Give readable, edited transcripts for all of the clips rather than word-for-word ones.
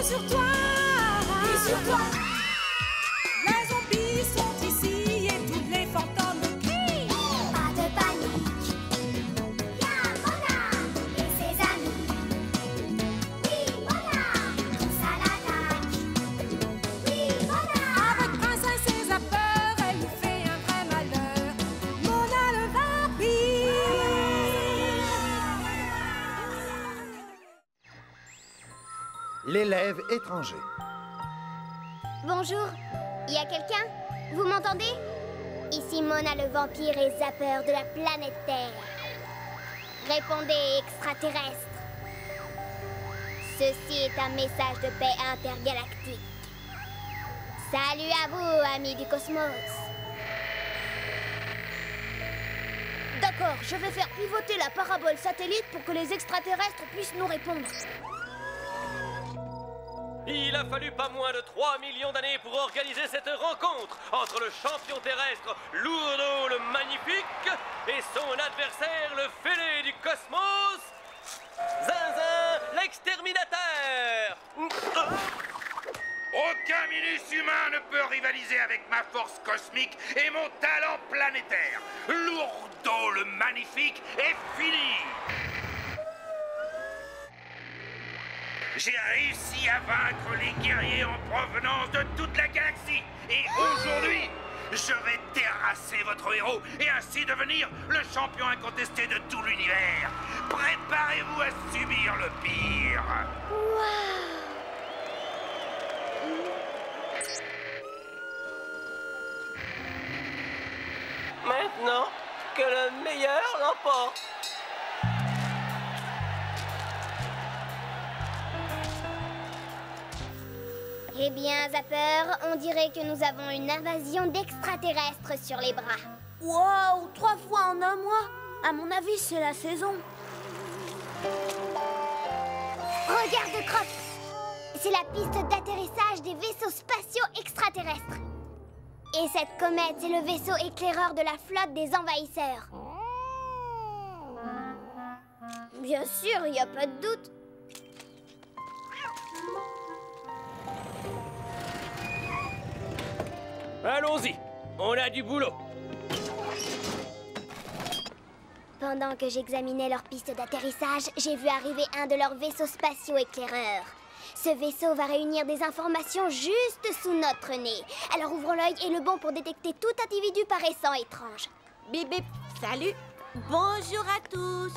sur toi. Et sur toi. Les zombies sont ici et tous les fantômes crient. Pas de panique. Y'a Mona et ses amis. Oui, Mona, tous à l'attaque. Oui, Mona. Avec Princesse et Zapper, elle nous fait un vrai malheur. Mona le vampire. L'élève étranger. Bonjour, y a quelqu'un? Vous m'entendez? Ici Mona le vampire et Zapper de la planète Terre. Répondez, extraterrestres. Ceci est un message de paix intergalactique. Salut à vous, amis du cosmos. D'accord, je vais faire pivoter la parabole satellite pour que les extraterrestres puissent nous répondre. Il a fallu pas moins de 3 millions d'années pour organiser cette rencontre entre le champion terrestre Lourdeau le Magnifique et son adversaire le fêlé du cosmos, Zinzin l'exterminateur. Aucun minus humain ne peut rivaliser avec ma force cosmique et mon talent planétaire. Lourdeau le Magnifique est fini. J'ai réussi à vaincre les guerriers en provenance de toute la galaxie. Et aujourd'hui, je vais terrasser votre héros et ainsi devenir le champion incontesté de tout l'univers. Préparez-vous à subir le pire. Maintenant, que le meilleur l'emporte. Eh bien, Zapper, on dirait que nous avons une invasion d'extraterrestres sur les bras. Wow, 3 fois en un mois. À mon avis, c'est la saison. Regarde, Croc. C'est la piste d'atterrissage des vaisseaux spatiaux extraterrestres. Et cette comète, c'est le vaisseau éclaireur de la flotte des envahisseurs. Bien sûr, il n'y a pas de doute. Allons-y, on a du boulot. Pendant que j'examinais leur piste d'atterrissage, j'ai vu arriver un de leurs vaisseaux spatiaux éclaireurs. Ce vaisseau va réunir des informations juste sous notre nez. Alors ouvrons l'œil et le bon pour détecter tout individu paraissant étrange. Bip bip, salut. Bonjour à tous.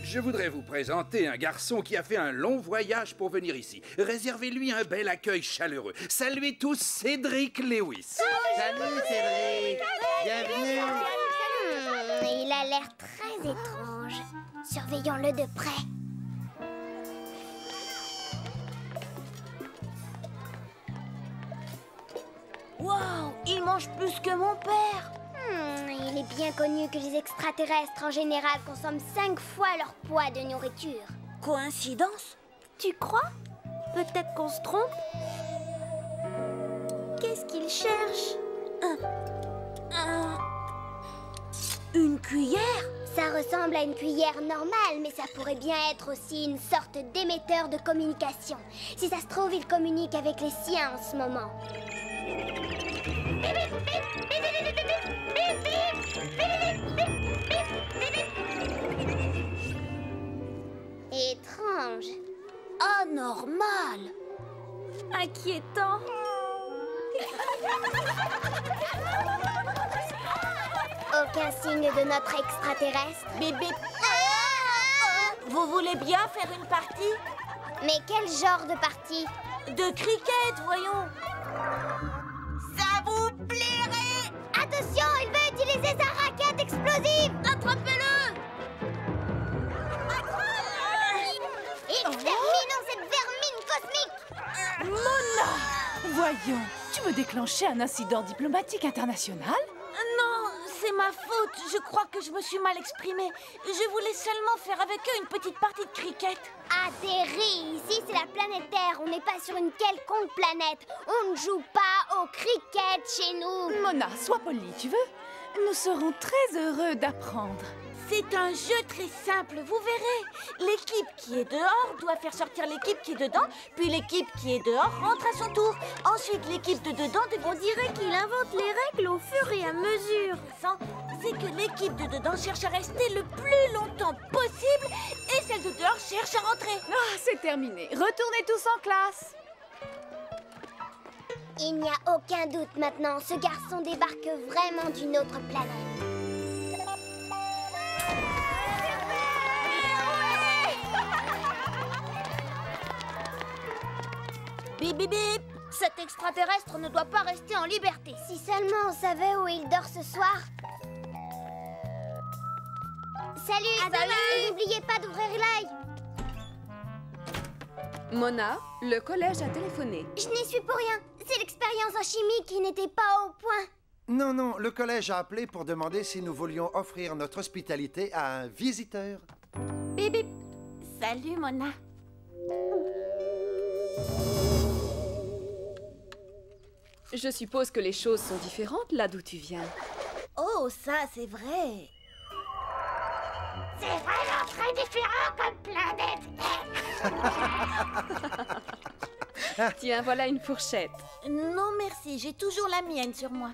Je voudrais vous présenter un garçon qui a fait un long voyage pour venir ici. Réservez-lui un bel accueil chaleureux. Saluez tous Cédric Lewis. Salut Cédric. Bienvenue. Il a l'air très étrange. Surveillons-le de près. Wow, il mange plus que mon père. Il est bien connu que les extraterrestres en général consomment 5 fois leur poids de nourriture. Coïncidence? Tu crois? Peut-être qu'on se trompe? Qu'est-ce qu'il cherche? Une cuillère? Ça ressemble à une cuillère normale, mais ça pourrait bien être aussi une sorte d'émetteur de communication. Si ça se trouve, il communique avec les siens en ce moment. Étrange. Anormal. Inquiétant. Aucun signe de notre extraterrestre. Bip bip. Vous voulez bien faire une partie? Mais quel genre de partie? De cricket, voyons. Ça vous plairait? Attention, il veut utiliser sa raquette explosive. Attrapez-le! Exterminons cette vermine cosmique. Mona! Voyons, tu veux déclencher un incident diplomatique international? Non, c'est ma faute. Je crois que je me suis mal exprimée. Je voulais seulement faire avec eux une petite partie de cricket. Atterri, ici c'est la planète Terre. On n'est pas sur une quelconque planète. On ne joue pas au cricket chez nous. Mona, sois polie, tu veux? Nous serons très heureux d'apprendre. C'est un jeu très simple, vous verrez. L'équipe qui est dehors doit faire sortir l'équipe qui est dedans, puis l'équipe qui est dehors rentre à son tour. Ensuite, l'équipe de dedans devient... On dirait qu'il invente les règles au fur et à mesure. C'est que l'équipe de dedans cherche à rester le plus longtemps possible et celle de dehors cherche à rentrer. Ah, c'est terminé. Retournez tous en classe. Il n'y a aucun doute maintenant, ce garçon débarque vraiment d'une autre planète. Bip bip bip! Cet extraterrestre ne doit pas rester en liberté. Si seulement on savait où il dort ce soir. Salut! Et n'oubliez pas d'ouvrir l'œil. Mona, le collège a téléphoné. Je n'y suis pour rien. C'est l'expérience en chimie qui n'était pas au point. Non, non, le collège a appelé pour demander si nous voulions offrir notre hospitalité à un visiteur. Bip bip! Salut, Mona. Je suppose que les choses sont différentes là d'où tu viens. Oh, ça, c'est vrai. C'est vraiment très différent comme planète. Tiens, voilà une fourchette. Non, merci, j'ai toujours la mienne sur moi.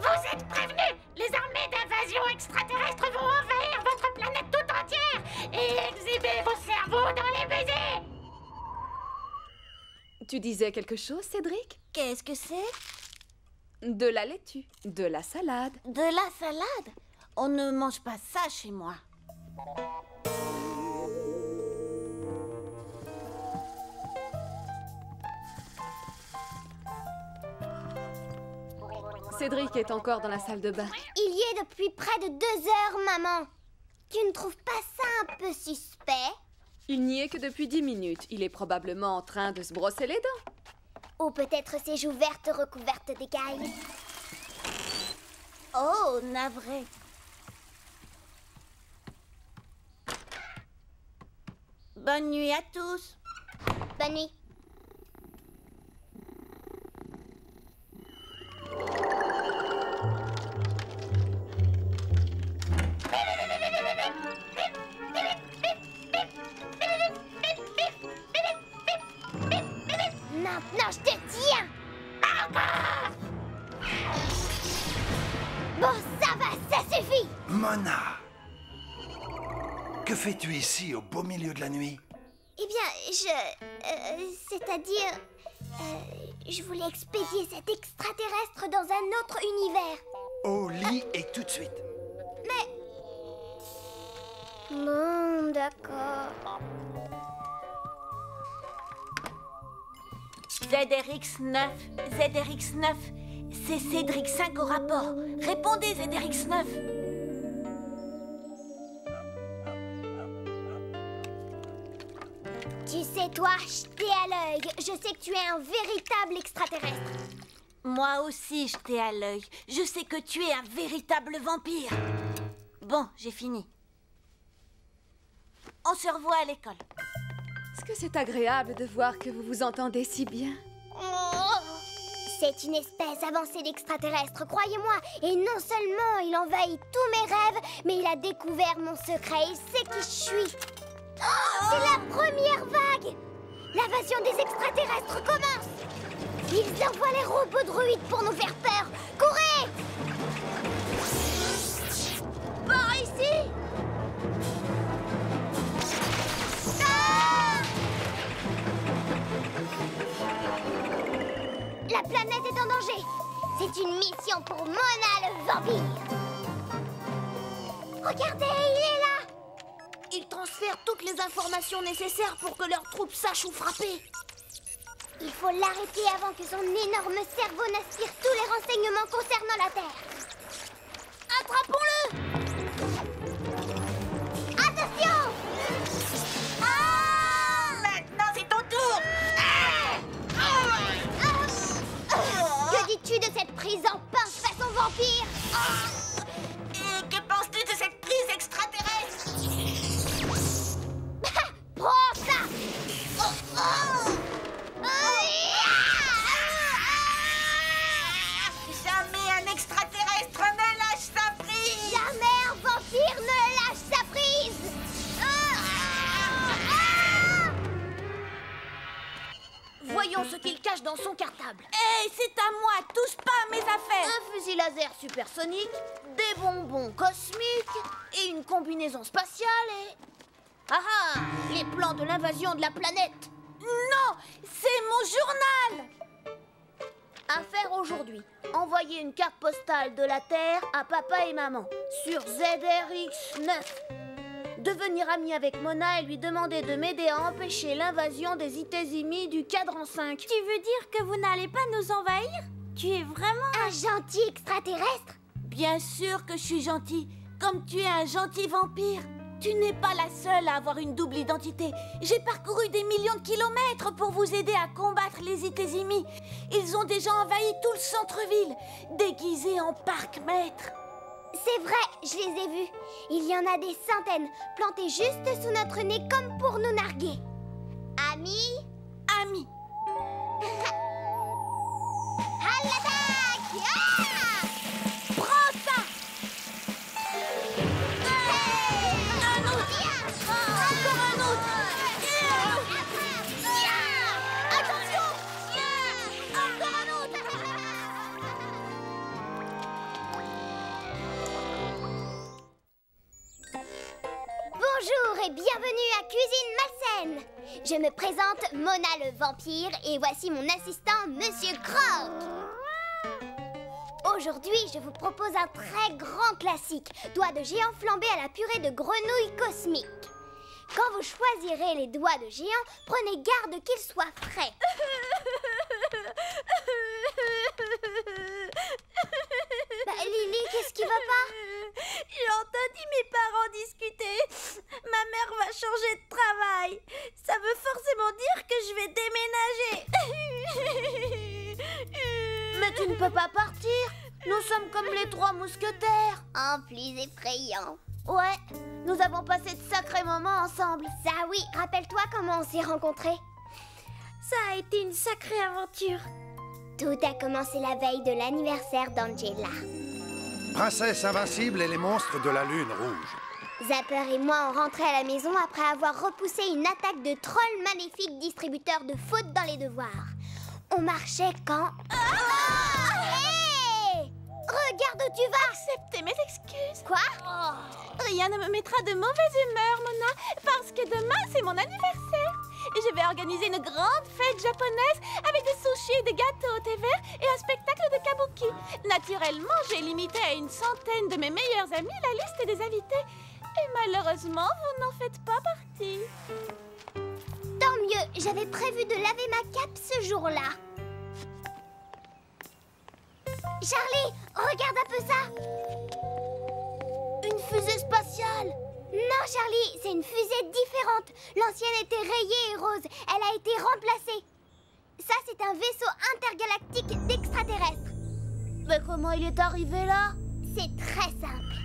Vous êtes prévenus! Les armées d'invasion extraterrestre vont envahir votre planète tout entière et exhiber vos cerveaux dans les musées! Tu disais quelque chose, Cédric? Qu'est-ce que c'est? De la laitue, de la salade. De la salade? On ne mange pas ça chez moi. Cédric est encore dans la salle de bain. Il y est depuis près de 2 heures, maman. Tu ne trouves pas ça un peu suspect? Il n'y est que depuis 10 minutes. Il est probablement en train de se brosser les dents. Ou peut-être ses joues vertes recouvertes d'écailles. Oh, navré. Bonne nuit à tous. Bonne nuit. Maintenant, je te tiens. Bon, ça va, ça suffit. Mona! Que fais-tu ici, au beau milieu de la nuit? Eh bien, c'est-à-dire... je voulais expédier cet extraterrestre dans un autre univers. Au lit et tout de suite. Mais... Bon, d'accord. ZRX9, ZRX9, c'est Cédric 5 au rapport. Répondez, ZRX9. Tu sais, toi, jeté à l'œil, je sais que tu es un véritable extraterrestre. Moi aussi, jeté à l'œil. Je sais que tu es un véritable vampire. Bon, j'ai fini. On se revoit à l'école. Est-ce que c'est agréable de voir que vous vous entendez si bien? C'est une espèce avancée d'extraterrestre, croyez-moi. Et non seulement il envahit tous mes rêves, mais il a découvert mon secret. Il sait qui je suis. C'est la première vague! L'invasion des extraterrestres commence! Ils envoient les robots druides pour nous faire peur! Courez! Par ici! Ah! La planète est en danger! C'est une mission pour Mona le vampire! Regardez, il est là! Ils transfèrent toutes les informations nécessaires pour que leurs troupes sachent où frapper. Il faut l'arrêter avant que son énorme cerveau n'aspire tous les renseignements concernant la Terre. Attrapons-le! Attention! Ah! Maintenant, c'est ton tour. Que dis-tu de cette prise en pince façon vampire? Et que penses-tu de cette prise extraterrestre? Prends ça! Jamais un extraterrestre supersonique, des bonbons cosmiques et une combinaison spatiale et... Ah ah! Les plans de l'invasion de la planète! Non! C'est mon journal! À faire aujourd'hui. Envoyer une carte postale de la Terre à papa et maman sur ZRX9. Devenir ami avec Mona et lui demander de m'aider à empêcher l'invasion des Itezimi du cadran 5. Tu veux dire que vous n'allez pas nous envahir? Tu es vraiment un gentil extraterrestre? Bien sûr que je suis gentil, comme tu es un gentil vampire. Tu n'es pas la seule à avoir une double identité. J'ai parcouru des millions de kilomètres pour vous aider à combattre les Itezimi. Ils ont déjà envahi tout le centre-ville, déguisés en parc-maître. C'est vrai, je les ai vus. Il y en a des centaines, plantés juste sous notre nez comme pour nous narguer. Amis? Amis. À l'attaque! Ah! Prends ça! Un autre! Encore un autre! Attention! Encore un autre! Bonjour et bienvenue à Cuisine Malsaine. Je me présente Mona le vampire et voici mon assistant Monsieur Croc. Aujourd'hui, je vous propose un très grand classique, doigts de géant flambés à la purée de grenouilles cosmiques. Quand vous choisirez les doigts de géant, prenez garde qu'ils soient frais. Lily, qu'est-ce qui va pas? J'ai entendu mes parents discuter. Ma mère va changer de travail. Ça veut forcément dire que je vais déménager. Mais tu ne peux pas partir. Nous sommes comme les 3 mousquetaires. En plus effrayant. Ouais, nous avons passé de sacrés moments ensemble. Ça oui, rappelle-toi comment on s'est rencontrés. Ça a été une sacrée aventure. Tout a commencé la veille de l'anniversaire d'Angela. Princesse invincible et les monstres de la lune rouge. Zapper et moi, on rentrait à la maison après avoir repoussé une attaque de trolls maléfiques distributeurs de fautes dans les devoirs. On marchait quand... Hey! Regarde où tu vas! Acceptez mes excuses. Quoi? Rien ne me mettra de mauvaise humeur, Mona, parce que demain, c'est mon anniversaire. Et je vais organiser une grande fête japonaise avec des sushis, des gâteaux au thé vert et un spectacle de kabuki. Naturellement, j'ai limité à une centaine de mes meilleurs amis la liste des invités. Et malheureusement, vous n'en faites pas partie. Tant mieux, j'avais prévu de laver ma cape ce jour-là. Charlie, regarde un peu ça. Une fusée spatiale. Non, Charlie, c'est une fusée différente. L'ancienne était rayée et rose. Elle a été remplacée. Ça, c'est un vaisseau intergalactique d'extraterrestres. Mais comment il est arrivé là? C'est très simple.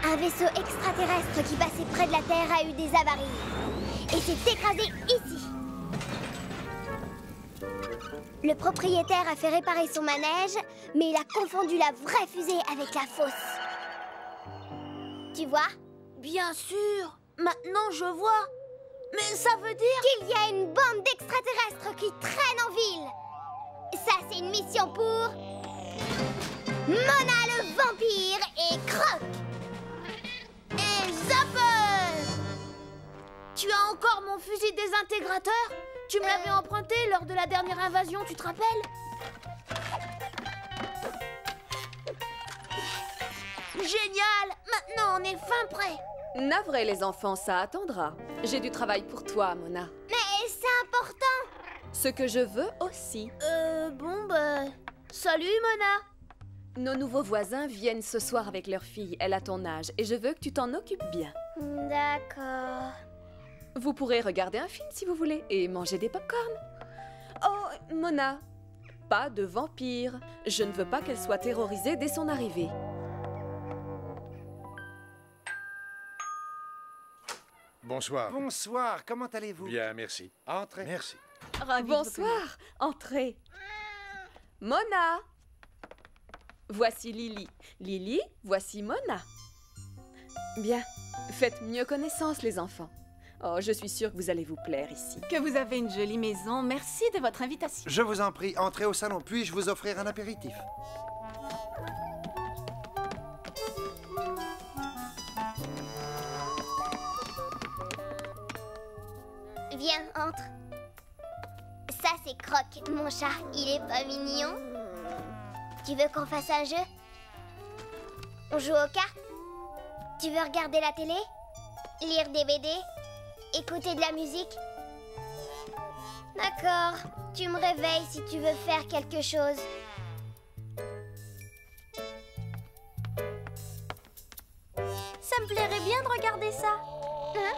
Un vaisseau extraterrestre qui passait près de la Terre a eu des avaries. Et s'est écrasé ici. Le propriétaire a fait réparer son manège, mais il a confondu la vraie fusée avec la fausse. Tu vois? Bien sûr. Maintenant, je vois. Mais ça veut dire... qu'il y a une bande d'extraterrestres qui traînent en ville. Ça, c'est une mission pour... Mona le vampire et Croc. Et Zapper! Tu as encore mon fusil désintégrateur? Tu me l'avais emprunté lors de la dernière invasion, tu te rappelles? Génial! Maintenant, on est fin prêt. Navré, les enfants, ça attendra. J'ai du travail pour toi, Mona. Mais c'est important. Ce que je veux aussi. Bon, bah... Salut, Mona. Nos nouveaux voisins viennent ce soir avec leur fille. Elle a ton âge et je veux que tu t'en occupes bien. D'accord. Vous pourrez regarder un film si vous voulez et manger des pop-corn. Oh, Mona, pas de vampire. Je ne veux pas qu'elle soit terrorisée dès son arrivée. Bonsoir. Bonsoir, comment allez-vous? Bien, merci. Entrez. Merci. Bonsoir, entrez. Mona. Voici Lily. Lily, voici Mona. Bien, faites mieux connaissance, les enfants. Oh, je suis sûre que vous allez vous plaire ici. Que vous avez une jolie maison. Merci de votre invitation. Je vous en prie, entrez au salon, puis-je vous offrir un apéritif? Viens, entre. Ça, c'est Croc, mon chat. Il est pas mignon? Tu veux qu'on fasse un jeu? On joue aux cartes? Tu veux regarder la télé? Lire des BD? Écouter de la musique? D'accord. Tu me réveilles si tu veux faire quelque chose. Ça me plairait bien de regarder ça. Hein?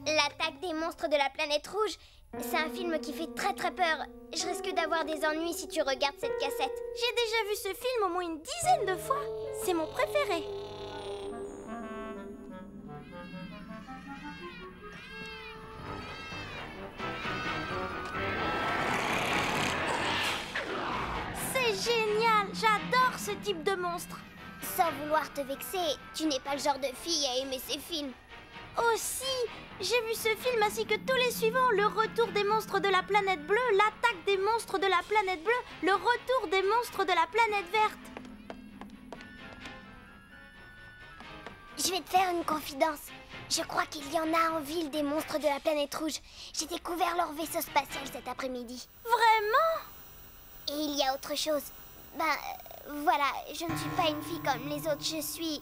L'attaque des monstres de la planète rouge, c'est un film qui fait très très peur. Je risque d'avoir des ennuis si tu regardes cette cassette. J'ai déjà vu ce film au moins une dizaine de fois. C'est mon préféré. C'est génial, j'adore ce type de monstre. Sans vouloir te vexer, tu n'es pas le genre de fille à aimer ces films. Aussi, j'ai vu ce film ainsi que tous les suivants. Le retour des monstres de la planète bleue, l'attaque des monstres de la planète bleue, le retour des monstres de la planète verte. Je vais te faire une confidence. Je crois qu'il y en a en ville des monstres de la planète rouge. J'ai découvert leur vaisseau spatial cet après-midi. Vraiment? Et il y a autre chose. Voilà, je ne suis pas une fille comme les autres, je suis...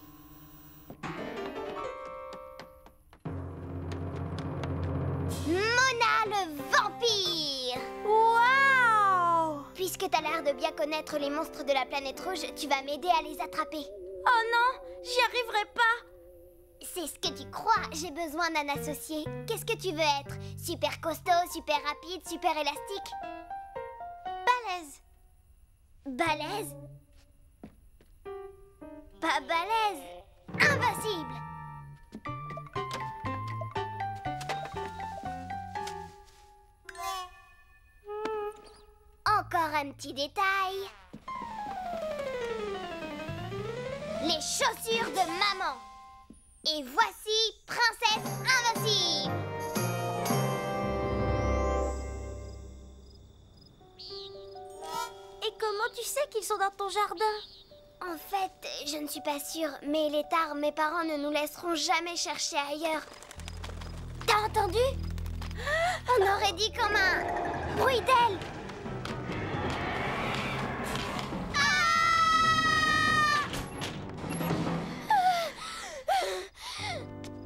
Mona le vampire! Waouh! Puisque t'as l'air de bien connaître les monstres de la planète rouge, tu vas m'aider à les attraper. Oh non, j'y arriverai pas! C'est ce que tu crois, j'ai besoin d'un associé. Qu'est-ce que tu veux être? Super costaud, super rapide, super élastique? Balèze! Balèze? Pas balèze! Invincible! Encore un petit détail. Les chaussures de maman. Et voici Princesse Invincible. Et comment tu sais qu'ils sont dans ton jardin? En fait, je ne suis pas sûre, mais il est tard, mes parents ne nous laisseront jamais chercher ailleurs. T'as entendu? On aurait dit comme un bruit d'aile.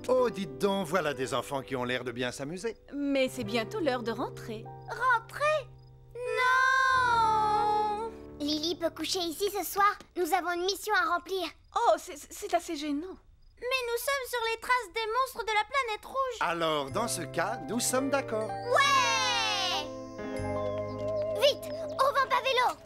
Oh, dites donc, voilà des enfants qui ont l'air de bien s'amuser. Mais c'est bientôt l'heure de rentrer. Rentrer? Non! Lily peut coucher ici ce soir. Nous avons une mission à remplir. Oh, c'est assez gênant. Mais nous sommes sur les traces des monstres de la planète rouge. Alors, dans ce cas, nous sommes d'accord. Ouais! Vite, au vent pas vélo!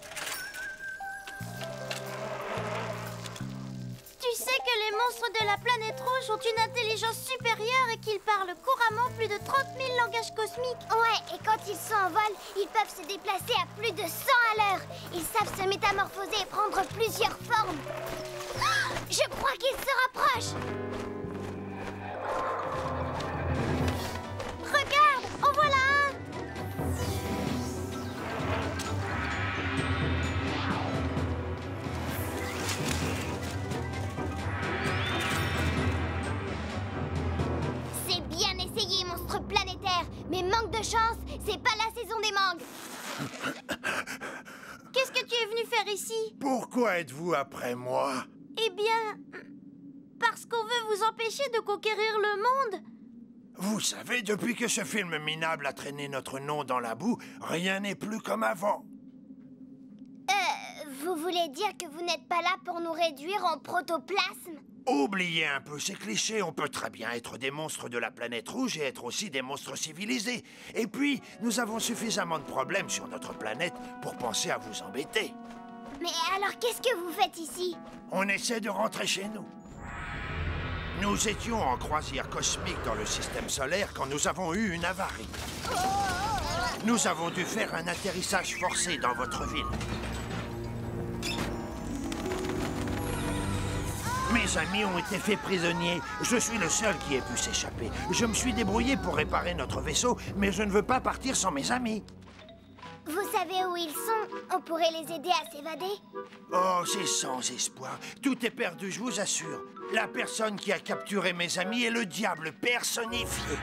Tu sais que les monstres de la planète rouge ont une intelligence supérieure et qu'ils parlent couramment plus de 30 000 langages cosmiques. Ouais, et quand ils sont en vol, ils peuvent se déplacer à plus de 100 à l'heure. Ils savent se métamorphoser et prendre plusieurs formes. Ah, je crois qu'ils se rapprochent. Regarde, en voilà un. C'est bien essayé, monstre planétaire. Mais manque de chance, c'est pas la saison des mangues. Qu'est-ce que tu es venu faire ici? Pourquoi êtes-vous après moi? Eh bien, parce qu'on veut vous empêcher de conquérir le monde. Vous savez, depuis que ce film minable a traîné notre nom dans la boue, rien n'est plus comme avant. Vous voulez dire que vous n'êtes pas là pour nous réduire en protoplasme? Oubliez un peu ces clichés, on peut très bien être des monstres de la planète rouge et être aussi des monstres civilisés. Et puis, nous avons suffisamment de problèmes sur notre planète pour penser à vous embêter. Mais alors qu'est-ce que vous faites ici? On essaie de rentrer chez nous. Nous étions en croisière cosmique dans le système solaire quand nous avons eu une avarie. Nous avons dû faire un atterrissage forcé dans votre ville. Mais mes amis ont été faits prisonniers. Je suis le seul qui ait pu s'échapper. Je me suis débrouillé pour réparer notre vaisseau, mais je ne veux pas partir sans mes amis. Vous savez où ils sont? On pourrait les aider à s'évader. Oh, c'est sans espoir. Tout est perdu, je vous assure. La personne qui a capturé mes amis est le diable personnifié.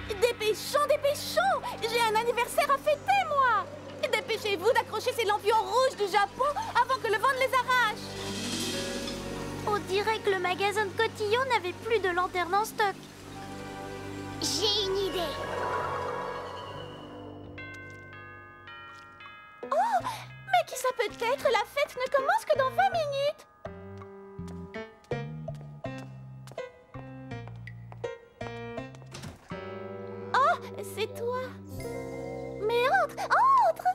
Dépêchons, dépêchons! J'ai un anniversaire à fêter, moi! Dépêchez-vous d'accrocher ces lampions rouges du Japon avant que le vent ne les arrache! On dirait que le magasin de Cotillon n'avait plus de lanternes en stock. J'ai une idée. Oh! Mais qui ça peut être? La fête ne commence que dans 20 minutes! Oh! C'est toi! Mais entre! Entre!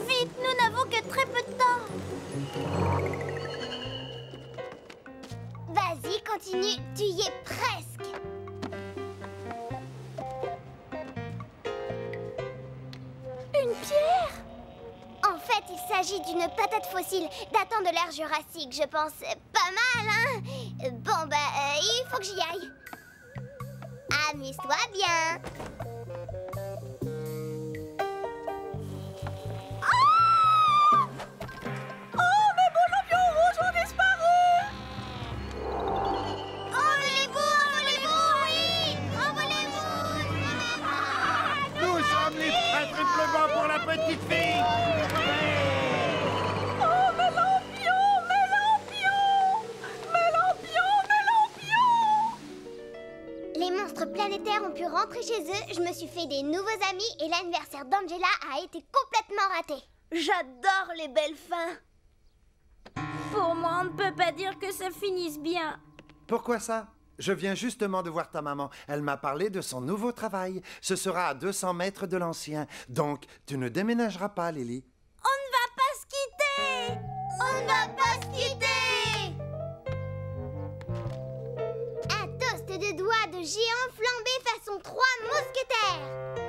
Vite, nous n'avons que très peu de temps. Vas-y, continue, tu y es presque. Une pierre! En fait, il s'agit d'une patate fossile datant de l'ère jurassique, je pense. Pas mal, hein? Bon, il faut que j'y aille. Amuse-toi bien. Oh, mes beaux lampions rouges ont disparu! Envolez-vous, envolez-vous, oui! Envolez-vous! Nous sommes les prêts triplement pour la petite fille. Oh, mes lampions! Mes lampions! Mes lampions! Mes lampions! Les monstres planétaires ont pu rentrer chez eux, je me suis fait des nouveaux amis et l'anniversaire d'Angela a été complètement raté. J'adore les belles fins! Pour moi, on ne peut pas dire que ça finisse bien. Pourquoi ça? Je viens justement de voir ta maman. Elle m'a parlé de son nouveau travail. Ce sera à 200 mètres de l'ancien. Donc, tu ne déménageras pas, Lily. On ne va pas se quitter! On ne va pas se quitter! Un toast de doigts de géant flambé façon 3 mousquetaires.